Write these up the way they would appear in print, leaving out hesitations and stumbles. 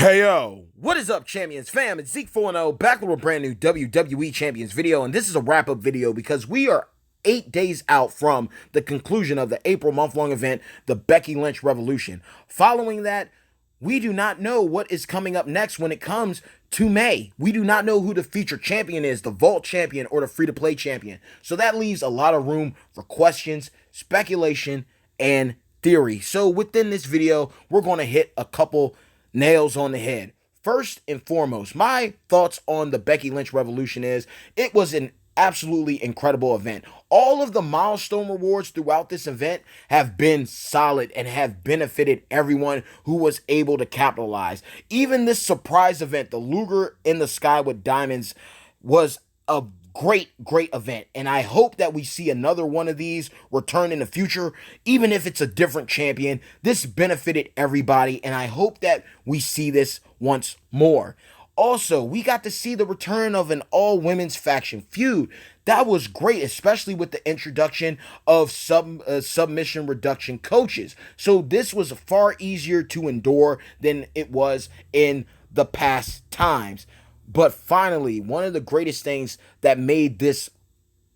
Hey yo, what is up, Champions fam? It's Zeke 4-0 back with a brand new WWE Champions video, and this is a wrap up video because we are 8 days out from the conclusion of the April month-long event, the Becky Lynch Revolution. Following that, we do not know what is coming up next when it comes to May. We do not know who the featured champion is, the Vault champion or the free-to-play champion. So that leaves a lot of room for questions, speculation, and theory. So within this video, we're going to hit a couple nails on the head. First and foremost, my thoughts on the Becky Lynch Revolution is it was an absolutely incredible event. All of the milestone rewards throughout this event have been solid and have benefited everyone who was able to capitalize. Even this surprise event, the Luger in the Sky with Diamonds, was a great event, and I hope that we see another one of these return in the future, even if it's a different champion. This benefited everybody, and I hope that we see this once more. Also, we got to see the return of an all-women's faction feud. That was great, especially with the introduction of submission reduction coaches. So this was far easier to endure than it was in the past times. But finally, one of the greatest things that made this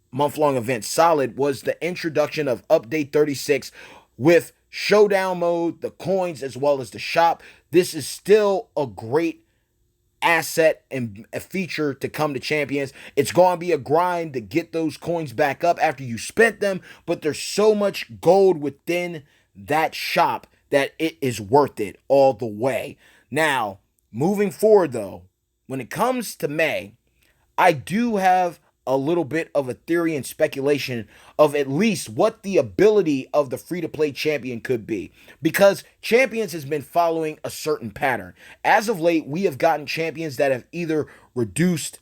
month-long event solid was the introduction of Update 36 with Showdown Mode, the coins, as well as the shop. This is still a great asset and a feature to come to Champions. It's going to be a grind to get those coins back up after you spent them, but there's so much gold within that shop that it is worth it all the way. Now, moving forward though, when it comes to May, I do have a little bit of a theory and speculation of at least what the ability of the free-to-play champion could be. Because Champions has been following a certain pattern. As of late, we have gotten champions that have either reduced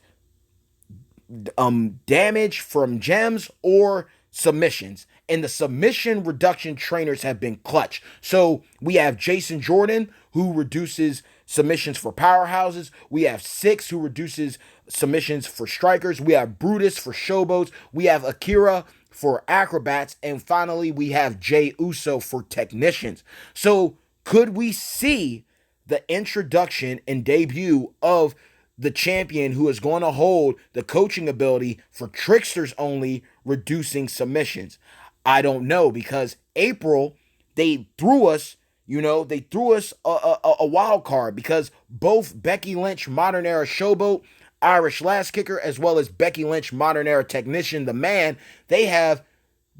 damage from gems or submissions. And the submission reduction trainers have been clutch. So we have Jason Jordan, who reduces submissions for powerhouses. We have Six, who reduces submissions for strikers. We have Brutus for showboats. We have Akira for acrobats. And finally, we have Jey Uso for technicians. So could we see the introduction and debut of the champion who is going to hold the coaching ability for tricksters only, reducing submissions? I don't know, because April, they threw us a wild card, because both Becky Lynch Modern Era Showboat, Irish Last Kicker, as well as Becky Lynch Modern Era Technician, the Man, they have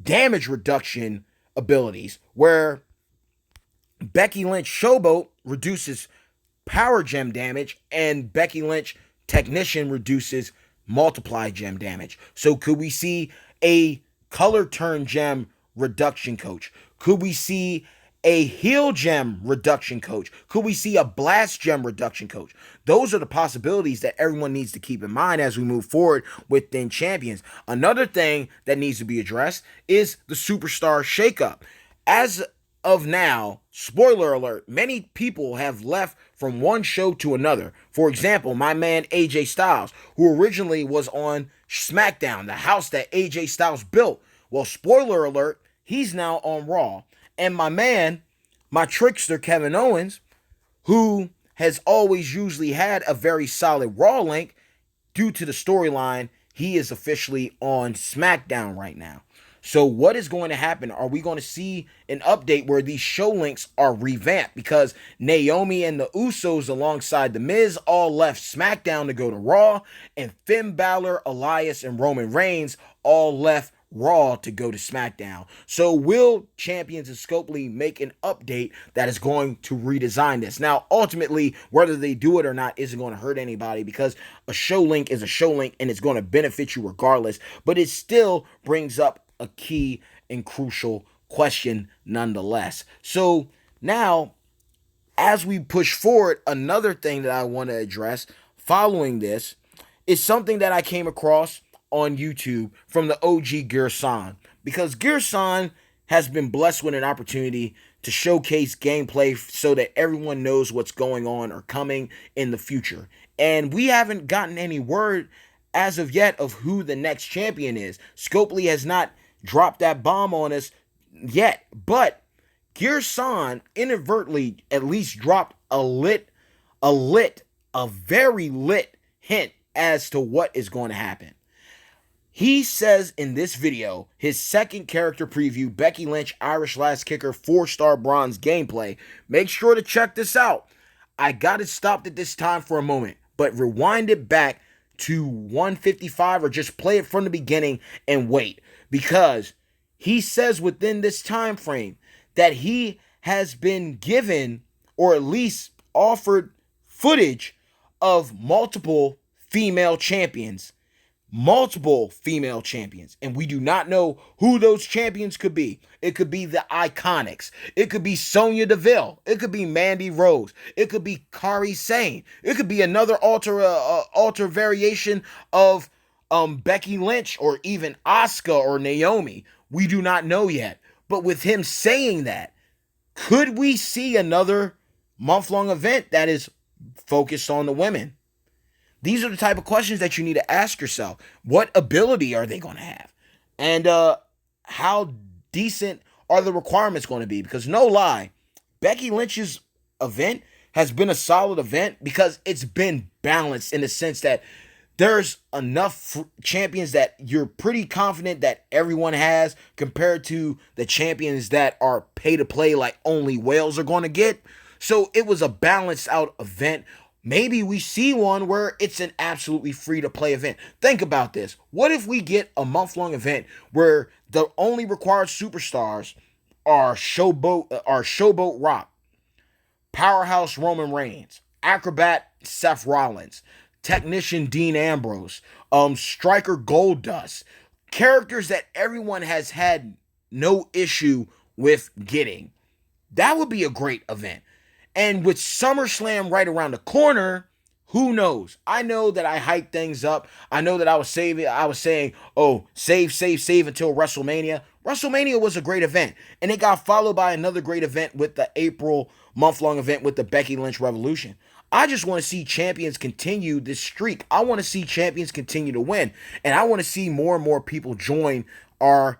damage reduction abilities, where Becky Lynch Showboat reduces power gem damage and Becky Lynch Technician reduces multiply gem damage. So could we see a color turn gem reduction coach? Could we see a heal gem reduction coach? Could we see a blast gem reduction coach? Those are the possibilities that everyone needs to keep in mind as we move forward within Champions. Another thing that needs to be addressed is the superstar shakeup. As of now, spoiler alert, many people have left from one show to another. For example, my man AJ Styles, who originally was on SmackDown, the house that AJ Styles built. Well, spoiler alert, he's now on Raw. And my man, my trickster Kevin Owens, who has always usually had a very solid Raw link, due to the storyline, he is officially on SmackDown right now. So what is going to happen? Are we going to see an update where these show links are revamped? Because Naomi and the Usos alongside The Miz all left SmackDown to go to Raw, and Finn Balor, Elias, and Roman Reigns all left Raw to go to SmackDown. So will Champions and Scopely make an update that is going to redesign this? Now, ultimately, whether they do it or not isn't going to hurt anybody, because a show link is a show link and it's going to benefit you regardless. But it still brings up a key and crucial question nonetheless. So now, as we push forward, another thing that I want to address following this is something that I came across on YouTube from the OG Gearsan, because Gearsan has been blessed with an opportunity to showcase gameplay so that everyone knows what's going on or coming in the future. And we haven't gotten any word as of yet of who the next champion is. Scopely has not dropped that bomb on us yet, but Gearsan inadvertently at least dropped a lit a lit, a very lit hint as to what is going to happen. He says in this video, his second character preview, Becky Lynch, Irish Last Kicker, 4-star bronze gameplay. Make sure to check this out. I got it stopped at this time for a moment, but rewind it back to 155 or just play it from the beginning and wait, because he says within this time frame that he has been given, or at least offered, footage of multiple female champions, and we do not know who those champions could be. It could be the Iconics, it could be Sonya Deville, it could be Mandy Rose, it could be Kairi Sane, it could be another alter variation of Becky Lynch, or even Asuka or Naomi. We do not know yet, but with him saying that, could we see another month-long event that is focused on the women? These are the type of questions that you need to ask yourself. What ability are they going to have? And how decent are the requirements going to be? Because no lie, Becky Lynch's event has been a solid event because it's been balanced in the sense that there's enough champions that you're pretty confident that everyone has, compared to the champions that are pay to play like only whales are going to get. So it was a balanced out event. Maybe we see one where it's an absolutely free to play event. Think about this. What if we get a month-long event where the only required superstars are Showboat Rock, Powerhouse Roman Reigns, Acrobat Seth Rollins, Technician Dean Ambrose, Striker Goldust, characters that everyone has had no issue with getting? That would be a great event. And with SummerSlam right around the corner, who knows? I know that I hyped things up. I know that I was saying, oh, save until WrestleMania. WrestleMania was a great event, and it got followed by another great event with the April month-long event with the Becky Lynch Revolution. I just want to see champions continue this streak. I want to see champions continue to win, and I want to see more and more people join our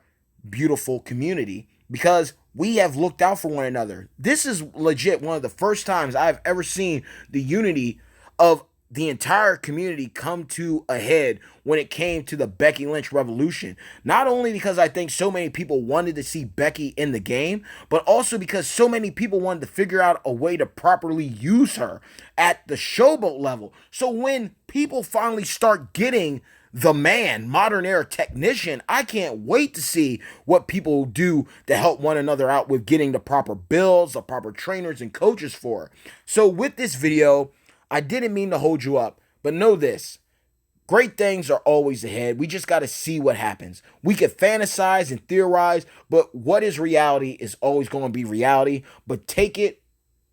beautiful community, because we have looked out for one another. This is legit one of the first times I've ever seen the unity of the entire community come to a head when it came to the Becky Lynch Revolution. Not only because I think so many people wanted to see Becky in the game, but also because so many people wanted to figure out a way to properly use her at the Showboat level. So when people finally start getting the man, modern era technician, I can't wait to see what people do to help one another out with getting the proper builds, the proper trainers and coaches for her. So with this video, I didn't mean to hold you up, but know this: great things are always ahead. We just got to see what happens. We could fantasize and theorize, but what is reality is always going to be reality. But take it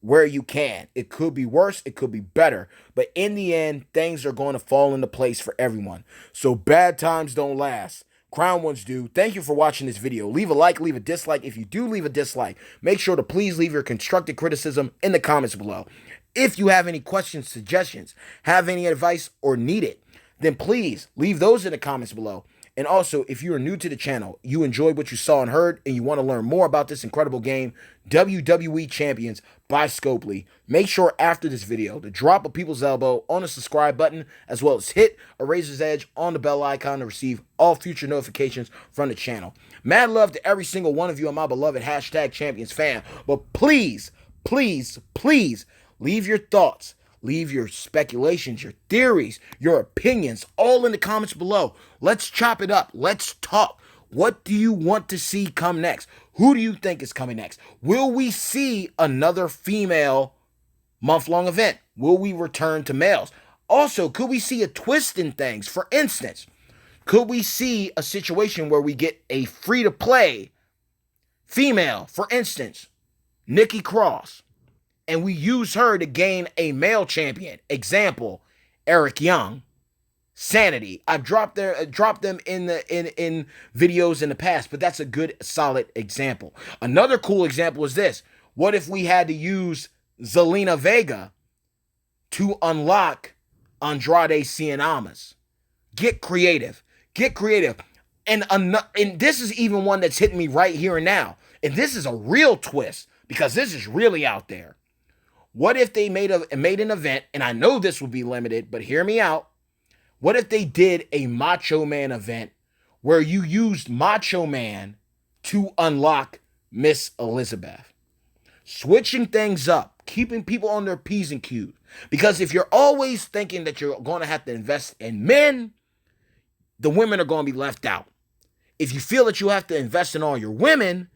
where you can. It could be worse, it could be better, but in the end, things are going to fall into place for everyone. So bad times don't last. Crown ones do. Thank you for watching this video. Leave a like, leave a dislike. If you do leave a dislike, make sure to please leave your constructive criticism in the comments below. If you have any questions, suggestions, have any advice, or need it, then please leave those in the comments below. And also, if you are new to the channel, you enjoyed what you saw and heard, and you want to learn more about this incredible game, WWE Champions by Scopely, make sure after this video to drop a people's elbow on the subscribe button, as well as hit a razor's edge on the bell icon to receive all future notifications from the channel. Mad love to every single one of you on my beloved #Champions fan, but please, please, please leave your thoughts, leave your speculations, your theories, your opinions, all in the comments below. Let's chop it up. Let's talk. What do you want to see come next? Who do you think is coming next? Will we see another female month-long event? Will we return to males? Also, could we see a twist in things? For instance, could we see a situation where we get a free-to-play female, for instance, Nikki Cross, and we use her to gain a male champion? Example, Eric Young, Sanity. I've dropped them in videos in the past, but that's a good solid example. Another cool example is this: what if we had to use Zelina Vega to unlock Andrade Cien Almas? Get creative. Get creative. And this is even one that's hitting me right here and now. And this is a real twist, because this is really out there. What if they made an event, and I know this will be limited, but hear me out. What if they did a Macho Man event where you used Macho Man to unlock Miss Elizabeth? Switching things up, keeping people on their P's and Q's. Because if you're always thinking that you're going to have to invest in men, the women are going to be left out. If you feel that you have to invest in all your women,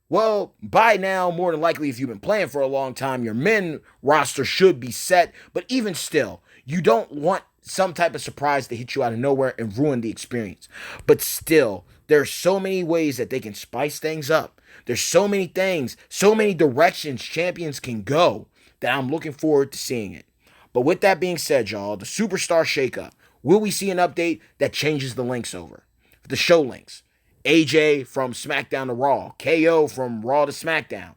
well, by now, more than likely, if you've been playing for a long time, your men roster should be set. But even still, you don't want some type of surprise to hit you out of nowhere and ruin the experience. But still, there's so many ways that they can spice things up. There's so many things, so many directions champions can go that I'm looking forward to seeing it. But with that being said, y'all, the Superstar Shakeup, will we see an update that changes the links over? The show links. AJ from SmackDown to Raw. KO from Raw to SmackDown.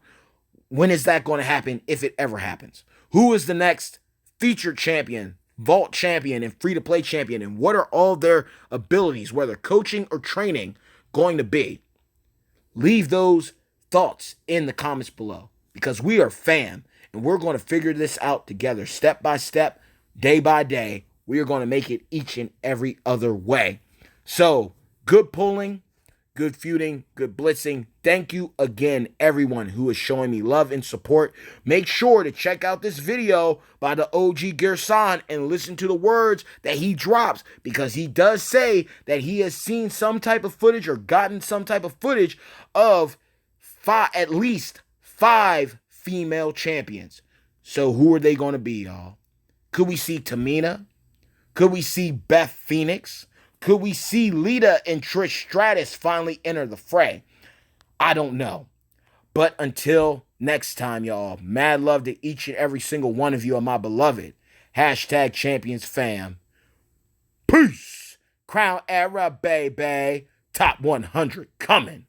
When is that going to happen, if it ever happens? Who is the next featured champion, vault champion, and free-to-play champion? And what are all their abilities, whether coaching or training, going to be? Leave those thoughts in the comments below. Because we are fam, and we're going to figure this out together, step by step, day by day. We are going to make it each and every other way. So, good pulling. Good feuding, good blitzing. Thank you again, everyone who is showing me love and support. Make sure to check out this video by the OG Gerson and listen to the words that he drops, because he does say that he has seen some type of footage or gotten some type of footage of at least 5 female champions. So who are they going to be, y'all? Could we see Tamina? Could we see Beth Phoenix? Could we see Lita and Trish Stratus finally enter the fray? I don't know. But until next time, y'all, mad love to each and every single one of you, are my beloved #champions fam. Peace. Crown era, baby. Top 100 coming.